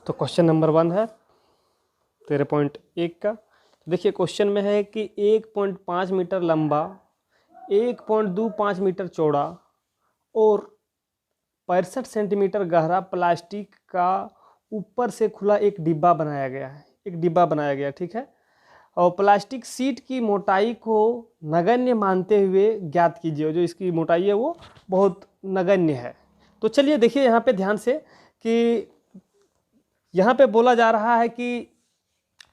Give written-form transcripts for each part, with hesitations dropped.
तो question number 1 है 13.1 का। तो देखिए क्वेश्चन में है कि 1.5 मीटर लंबा, 1.25 मीटर चौड़ा और 65 सेंटीमीटर गहरा प्लास्टिक का ऊपर से खुला एक डिब्बा बनाया गया है। एक डिब्बा बनाया गया, ठीक है। और प्लास्टिक सीट की मोटाई को नगण्य मानते हुए ज्ञात कीजिए। जो इसकी मोटाई है वो बहुत नगण्य है। तो चलिए देखिए यहाँ पे ध्यान से कि यहाँ पे बोला जा रहा है कि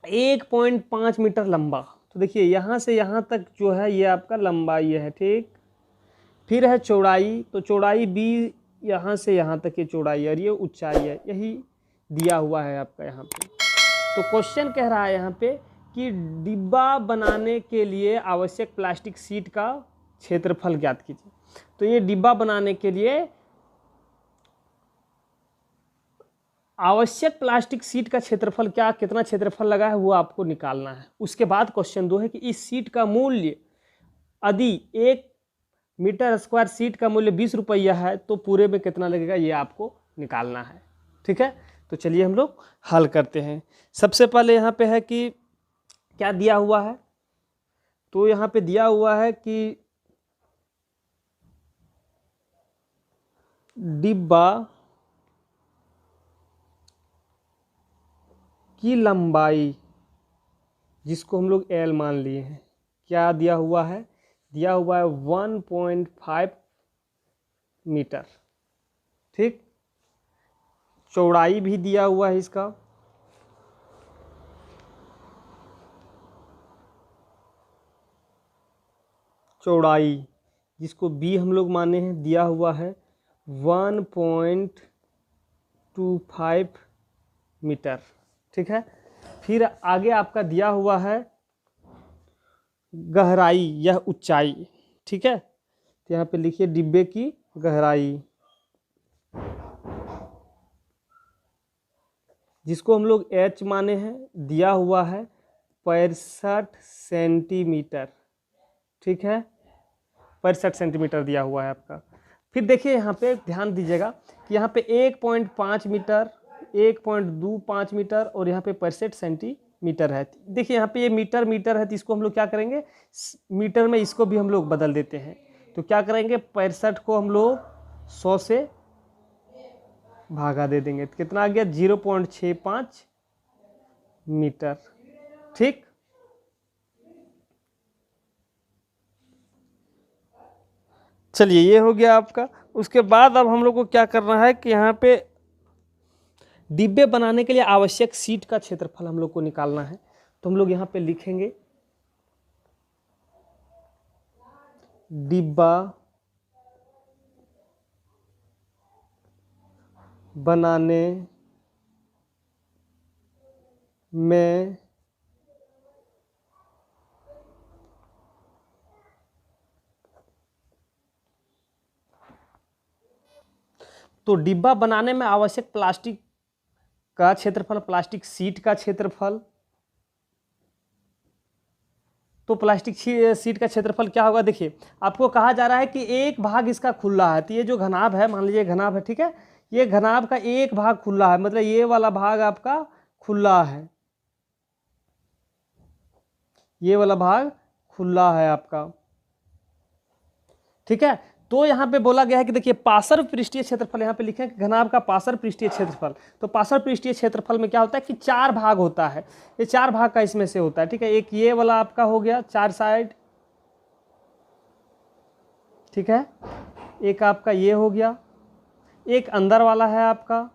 1.5 मीटर लंबा। तो देखिए यहाँ से यहाँ तक जो है ये आपका लंबाई है, ठीक। फिर है चौड़ाई, तो चौड़ाई भी यहाँ से यहाँ तक ये चौड़ाई है और ये ऊंचाई है, यही दिया हुआ है आपका यहाँ पे। तो क्वेश्चन कह रहा है यहाँ पे कि डिब्बा बनाने के लिए आवश्यक प्लास्टिक सीट का क्षेत्रफल ज्ञात कीजिए। तो ये डिब्बा बनाने के लिए आवश्यक प्लास्टिक सीट का क्षेत्रफल कितना क्षेत्रफल लगा है वो आपको निकालना है। उसके बाद क्वेश्चन 2 है कि इस सीट का मूल्य यदि 1 मीटर स्क्वायर सीट का मूल्य 20 रुपया है तो पूरे में कितना लगेगा ये आपको निकालना है, ठीक है। तो चलिए हम लोग हल करते हैं। सबसे पहले यहाँ पे है कि क्या दिया हुआ है। तो यहाँ पे दिया हुआ है कि डिब्बा की लंबाई, जिसको हम लोग L मान लिए हैं, क्या दिया हुआ है। दिया हुआ है 1.5 मीटर, ठीक। चौड़ाई भी दिया हुआ है इसका, चौड़ाई जिसको B हम लोग माने हैं, दिया हुआ है 1.25 मीटर, ठीक है। फिर आगे आपका दिया हुआ है गहराई या ऊंचाई, ठीक है। तो यहाँ पे लिखिए डिब्बे की गहराई, जिसको हम लोग H माने हैं, दिया हुआ है 65 सेंटीमीटर, ठीक है। 65 सेंटीमीटर दिया हुआ है आपका। फिर देखिए यहाँ पे ध्यान दीजिएगा कि यहाँ पे 1.5 मीटर, 1.25 मीटर और यहाँ पे 65 सेंटीमीटर है। देखिए यहाँ पे ये मीटर है, तो इसको हम लोग क्या करेंगे, मीटर में इसको भी हम लोग बदल देते हैं। तो क्या करेंगे, 65 को हम लोग 100 से भागा दे देंगे, तो कितना आ गया 0.65 मीटर, ठीक। चलिए ये हो गया आपका। उसके बाद अब हम लोग को क्या करना है कि यहाँ पे डिब्बे बनाने के लिए आवश्यक सीट का क्षेत्रफल हम लोग को निकालना है। तो हम लोग यहाँ पे लिखेंगे डिब्बा बनाने में तो डिब्बा बनाने में आवश्यक प्लास्टिक का क्षेत्रफल, प्लास्टिक सीट का क्षेत्रफल। तो प्लास्टिक सीट का क्षेत्रफल क्या होगा, देखिए आपको कहा जा रहा है कि एक भाग इसका खुला है। तो ये जो घनाभ है, मान लीजिए घनाभ है, ठीक है। ये घनाभ का एक भाग खुला है, मतलब ये वाला भाग आपका खुला है, ये वाला भाग खुला है आपका, ठीक है। तो यहाँ पे बोला गया है कि देखिए पार्श्व पृष्ठीय क्षेत्रफल, यहाँ पे लिखे हैं कि घनाभ का पार्श्व पृष्ठीय क्षेत्रफल। तो पार्श्व पृष्ठीय क्षेत्रफल में क्या होता है कि 4 भाग होता है। ये 4 भाग का इसमें से होता है, ठीक है। एक ये वाला आपका हो गया 4 साइड, ठीक है। एक आपका ये हो गया, एक अंदर वाला है आपका,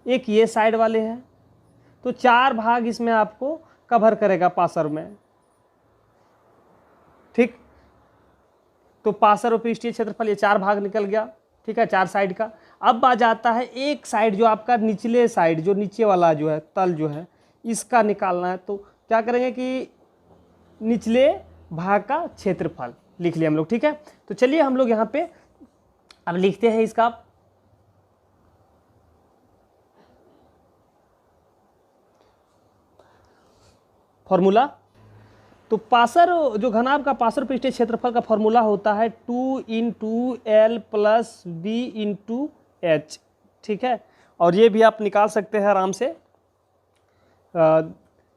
एक ये साइड वाले हैं। तो 4 भाग इसमें आपको कवर करेगा पार्श्व में, ठीक। तो पार्श्व पृष्ठीय क्षेत्रफल ये 4 भाग निकल गया, ठीक है, 4 साइड का। अब आ जाता है एक साइड जो आपका निचले साइड, जो नीचे वाला जो है तल जो है, इसका निकालना है। तो क्या करेंगे कि निचले भाग का क्षेत्रफल लिख लिया हम लोग, ठीक है। तो चलिए हम लोग यहाँ पे अब लिखते हैं इसका फॉर्मूला। तो पार्श्व जो घनाभ का पार्श्व पृष्ठीय क्षेत्रफल का फॉर्मूला होता है 2 × L + B × H, ठीक है। और ये भी आप निकाल सकते हैं आराम से।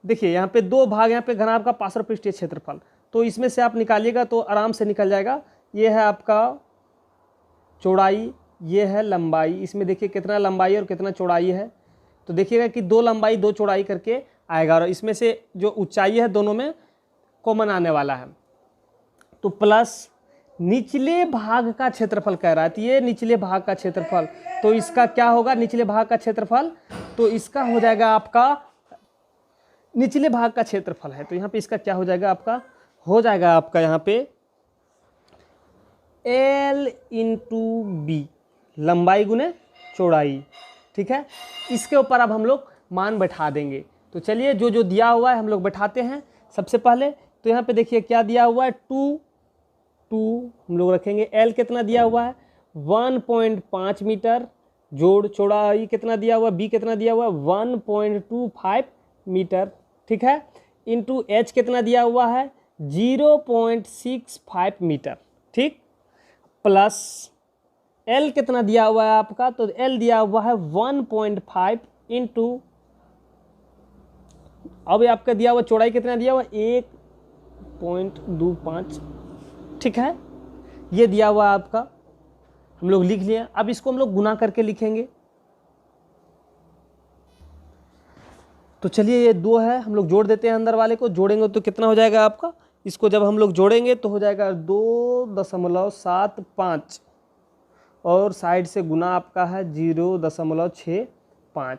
देखिए यहाँ पे दो भाग, यहाँ पे घनाभ का पार्श्व पृष्ठीय क्षेत्रफल, तो इसमें से आप निकालिएगा तो आराम से निकल जाएगा। ये है आपका चौड़ाई, ये है लंबाई, इसमें देखिए कितना लंबाई और कितना चौड़ाई है, तो देखिएगा कि 2 लंबाई 2 चौड़ाई करके आएगा, और इसमें से जो ऊंचाई है दोनों में कॉमन आने वाला है, तो प्लस निचले भाग का क्षेत्रफल कह रहा है, तो ये निचले भाग का क्षेत्रफल, तो इसका क्या होगा निचले भाग का क्षेत्रफल, तो इसका हो जाएगा आपका निचले भाग का क्षेत्रफल है, तो यहाँ पे इसका क्या हो जाएगा आपका, हो जाएगा आपका यहाँ पे L इंटू बी, लंबाई गुने चौड़ाई, ठीक है। इसके ऊपर अब हम लोग मान बैठा देंगे, तो चलिए जो जो दिया हुआ है हम लोग बैठाते हैं। सबसे पहले तो यहाँ पे देखिए क्या दिया हुआ है, 2 हम लोग रखेंगे। L कितना दिया हुआ है 1.5 मीटर, जोड़ चौड़ाई कितना दिया हुआ है, B कितना दिया हुआ है 1.25 मीटर, ठीक है, इंटू H कितना दिया हुआ है 0.65 मीटर, ठीक, प्लस L कितना दिया हुआ है आपका, तो L दिया हुआ है 1.5 इंटू, अब आपका दिया हुआ चौड़ाई कितना दिया हुआ 1.25, ठीक है, ये दिया हुआ है आपका, हम लोग लिख लिए। अब इसको हम लोग गुना करके लिखेंगे, तो चलिए ये 2 है, हम लोग जोड़ देते हैं, अंदर वाले को जोड़ेंगे तो कितना हो जाएगा आपका, इसको जब हम लोग जोड़ेंगे तो हो जाएगा 2.75, और साइड से गुना आपका है 0.65,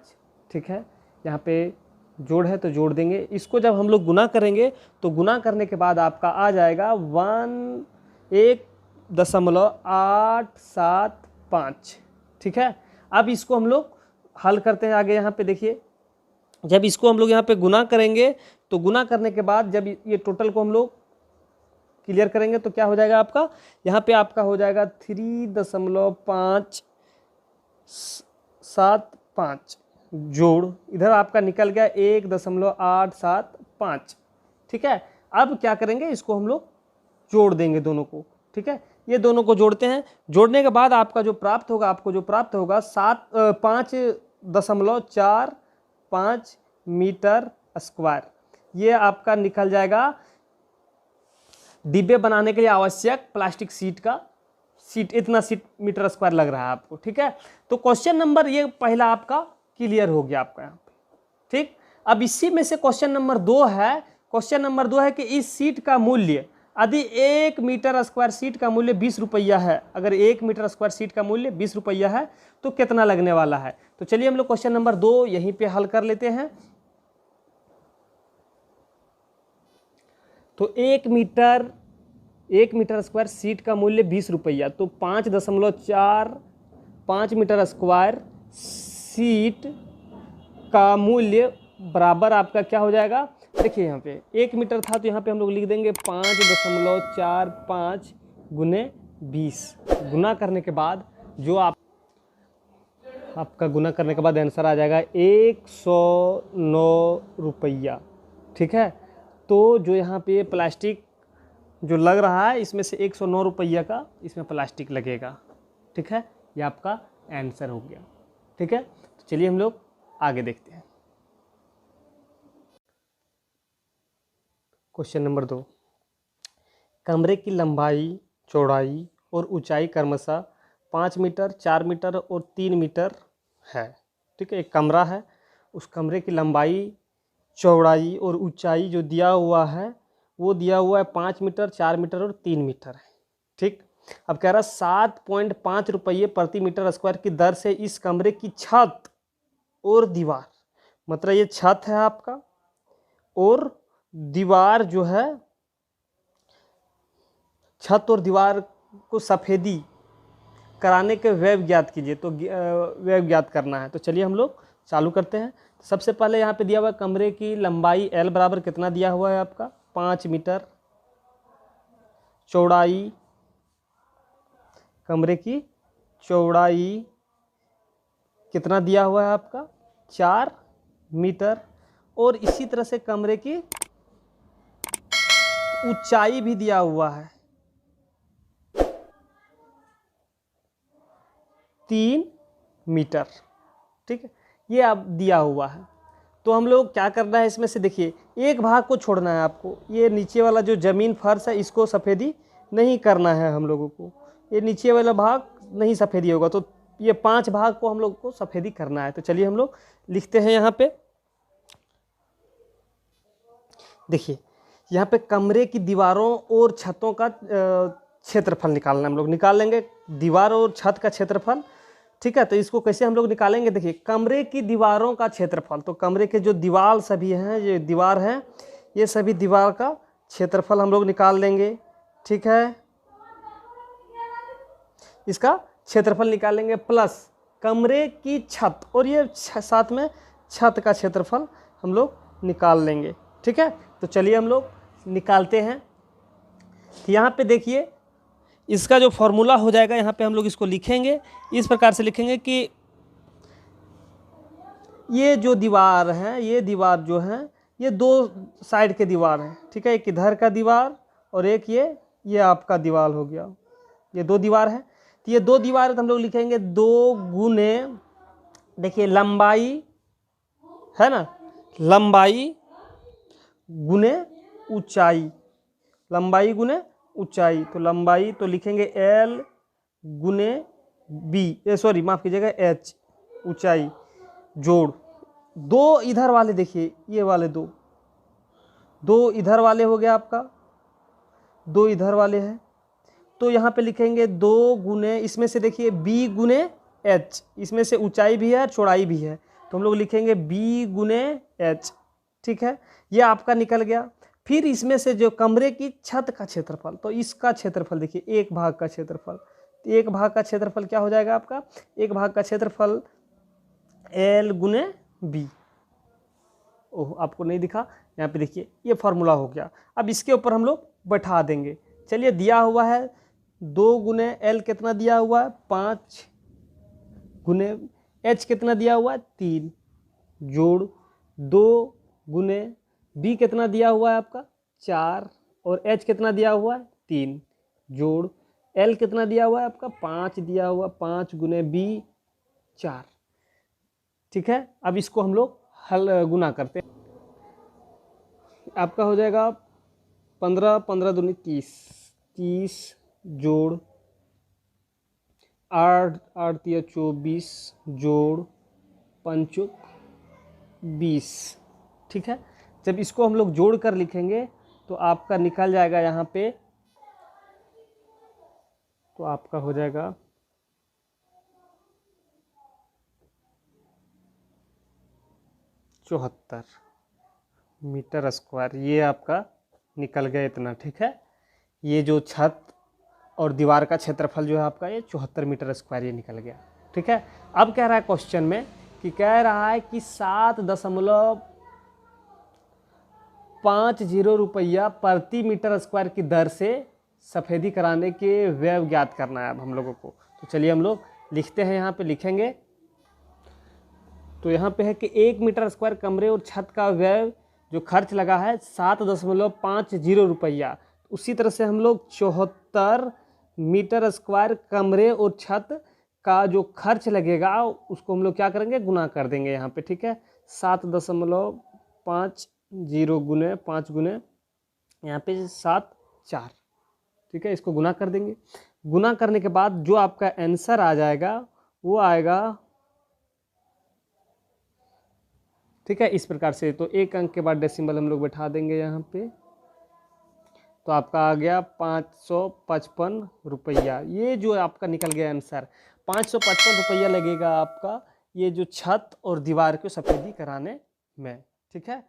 ठीक है। यहाँ पे जोड़ है तो जोड़ देंगे, इसको जब हम लोग गुना करेंगे तो गुना करने के बाद आपका आ जाएगा 1.875, ठीक है। अब इसको हम लोग हल करते हैं आगे। यहाँ पे देखिए जब इसको हम लोग यहाँ पे गुना करेंगे तो गुना करने के बाद जब ये टोटल को हम लोग क्लियर करेंगे तो क्या हो जाएगा आपका, यहाँ पे आपका हो जाएगा 3.575, जोड़ इधर आपका निकल गया 1.875, ठीक है। अब क्या करेंगे, इसको हम लोग जोड़ देंगे दोनों को, ठीक है, ये दोनों को जोड़ते हैं। जोड़ने के बाद आपका जो प्राप्त होगा, आपको जो प्राप्त होगा 5.45 मीटर स्क्वायर, ये आपका निकल जाएगा डिब्बे बनाने के लिए आवश्यक प्लास्टिक शीट का, शीट इतना शीट मीटर स्क्वायर लग रहा है आपको, ठीक है। तो क्वेश्चन नंबर ये पहला आपका क्लियर हो गया आपका यहाँ पे, ठीक। अब इसी में से क्वेश्चन नंबर 2 है, क्वेश्चन नंबर 2 है कि इस शीट का मूल्य, यदि 1 मीटर स्क्वायर शीट का मूल्य 20 रुपया है, अगर 1 मीटर स्क्वायर शीट का मूल्य 20 रुपया है तो कितना लगने वाला है। तो चलिए हम लोग क्वेश्चन नंबर 2 यहीं पे हल कर लेते हैं। तो 1 मीटर स्क्वायर शीट का मूल्य 20 रुपया, तो 5.45 मीटर स्क्वायर शीट का मूल्य बराबर आपका क्या हो जाएगा, देखिए यहाँ पे 1 मीटर था तो यहाँ पे हम लोग लिख देंगे 5.45 गुने 20, गुना करने के बाद जो आपका गुना करने के बाद आंसर आ जाएगा 109 रुपया, ठीक है। तो जो यहाँ पे प्लास्टिक जो लग रहा है इसमें से 109 रुपया का इसमें प्लास्टिक लगेगा, ठीक है, ये आपका आंसर हो गया, ठीक है। तो चलिए हम लोग आगे देखते हैं। क्वेश्चन नंबर 2, कमरे की लंबाई, चौड़ाई और ऊंचाई क्रमशः 5 मीटर, 4 मीटर और 3 मीटर है, ठीक है। एक कमरा है, उस कमरे की लंबाई, चौड़ाई और ऊंचाई जो दिया हुआ है वो दिया हुआ है 5 मीटर, 4 मीटर और 3 मीटर है, ठीक। अब कह रहा 7.5 रुपये प्रति मीटर स्क्वायर की दर से इस कमरे की छत और दीवार, मतलब ये छत है आपका और दीवार जो है, छत और दीवार को सफ़ेदी कराने के व्यय ज्ञात कीजिए, तो व्यय ज्ञात करना है। तो चलिए हम लोग चालू करते हैं। सबसे पहले यहाँ पे दिया हुआ कमरे की लंबाई L बराबर कितना दिया हुआ है आपका 5 मीटर, चौड़ाई, कमरे की चौड़ाई कितना दिया हुआ है आपका 4 मीटर, और इसी तरह से कमरे की ऊंचाई भी दिया हुआ है 3 मीटर। ठीक है, ये अब दिया हुआ है। तो हम लोग क्या करना है इसमें से, देखिए एक भाग को छोड़ना है आपको, ये नीचे वाला जो ज़मीन फर्श है इसको सफ़ेदी नहीं करना है हम लोगों को, ये नीचे वाला भाग नहीं सफ़ेदी होगा, तो ये 5 भाग को हम लोग को सफ़ेदी करना है। तो चलिए हम लोग लिखते हैं यहाँ पे। देखिए यहाँ पे कमरे की दीवारों और छतों का क्षेत्रफल निकालना हम लोग निकाल लेंगे, दीवार और छत का क्षेत्रफल। ठीक है, तो इसको कैसे हम लोग निकालेंगे, देखिए कमरे की दीवारों का क्षेत्रफल, तो कमरे के जो दीवार सभी हैं, ये दीवार हैं, ये सभी दीवार का क्षेत्रफल हम लोग निकाल लेंगे। ठीक है, इसका क्षेत्रफल निकालेंगे प्लस कमरे की छत, और ये साथ में छत का क्षेत्रफल हम लोग निकाल लेंगे। ठीक है, तो चलिए हम लोग निकालते हैं। तो यहाँ पे देखिए इसका जो फॉर्मूला हो जाएगा, यहाँ पे हम लोग इसको लिखेंगे, इस प्रकार से लिखेंगे कि ये जो दीवार है, ये दीवार जो है ये 2 साइड के दीवार हैं। ठीक है, एक इधर का दीवार और एक ये आपका दीवार हो गया, ये 2 दीवार है। तो ये 2 दीवार हम लोग लिखेंगे 2 गुने, देखिए लंबाई है ना, लंबाई गुने ऊंचाई, लंबाई गुने ऊंचाई, तो लंबाई तो लिखेंगे L गुने B, सॉरी माफ़ कीजिएगा H, ऊंचाई जोड़ 2 इधर वाले, देखिए ये वाले 2 इधर वाले हो गया आपका, 2 इधर वाले हैं, तो यहाँ पे लिखेंगे 2 गुने, इसमें से देखिए B गुने H, इसमें से ऊंचाई भी है चौड़ाई भी है, तो हम लोग लिखेंगे B गुने H। ठीक है, ये आपका निकल गया। फिर इसमें से जो कमरे की छत का क्षेत्रफल, तो इसका क्षेत्रफल देखिए, एक भाग का क्षेत्रफल, एक भाग का क्षेत्रफल क्या हो जाएगा आपका, एक भाग का क्षेत्रफल L गुने B। ओह आपको नहीं दिखा, यहाँ पे देखिए ये फॉर्मूला हो गया। अब इसके ऊपर हम लोग बैठा देंगे। चलिए दिया हुआ है 2 गुने L कितना दिया हुआ है 5 गुने H कितना दिया हुआ है 3 जोड़ 2 गुने B कितना दिया हुआ है आपका 4 और H कितना दिया हुआ है 3 जोड़ L कितना दिया हुआ है आपका 5 दिया हुआ, 5 गुने B 4। ठीक है, अब इसको हम लोग हल गुना करते हैं, आपका हो जाएगा 15, 15 दूनी 30 जोड़ 8, 8 तिया 24 जोड़ 5 20। ठीक है, जब इसको हम लोग जोड़ कर लिखेंगे तो आपका निकल जाएगा यहाँ पे, तो आपका हो जाएगा 74 मीटर स्क्वायर, ये आपका निकल गया इतना। ठीक है, ये जो छत और दीवार का क्षेत्रफल जो है आपका ये 74 मीटर स्क्वायर ये निकल गया। ठीक है, अब कह रहा है क्वेश्चन में कि कह रहा है कि 7.50 रुपया प्रति मीटर स्क्वायर की दर से सफ़ेदी कराने के व्यय ज्ञात करना है अब हम लोगों को। तो चलिए हम लोग लिखते हैं, यहाँ पे लिखेंगे। तो यहाँ पे है कि 1 मीटर स्क्वायर कमरे और छत का व्यय जो खर्च लगा है 7.50 रुपया, उसी तरह से हम लोग 74 मीटर स्क्वायर कमरे और छत का जो खर्च लगेगा उसको हम लोग क्या करेंगे, गुना कर देंगे यहाँ पे। ठीक है, 7.50 गुने 5 गुने यहाँ पे 7 4। ठीक है, इसको गुना कर देंगे। गुना करने के बाद जो आपका आंसर आ जाएगा वो आएगा, ठीक है, इस प्रकार से। तो 1 अंक के बाद डेसिमल हम लोग बैठा देंगे यहाँ पे, तो आपका आ गया 555 रुपया। ये जो आपका निकल गया आंसर 555 रुपया लगेगा आपका ये जो छत और दीवार को सफ़ेदी कराने में। ठीक है,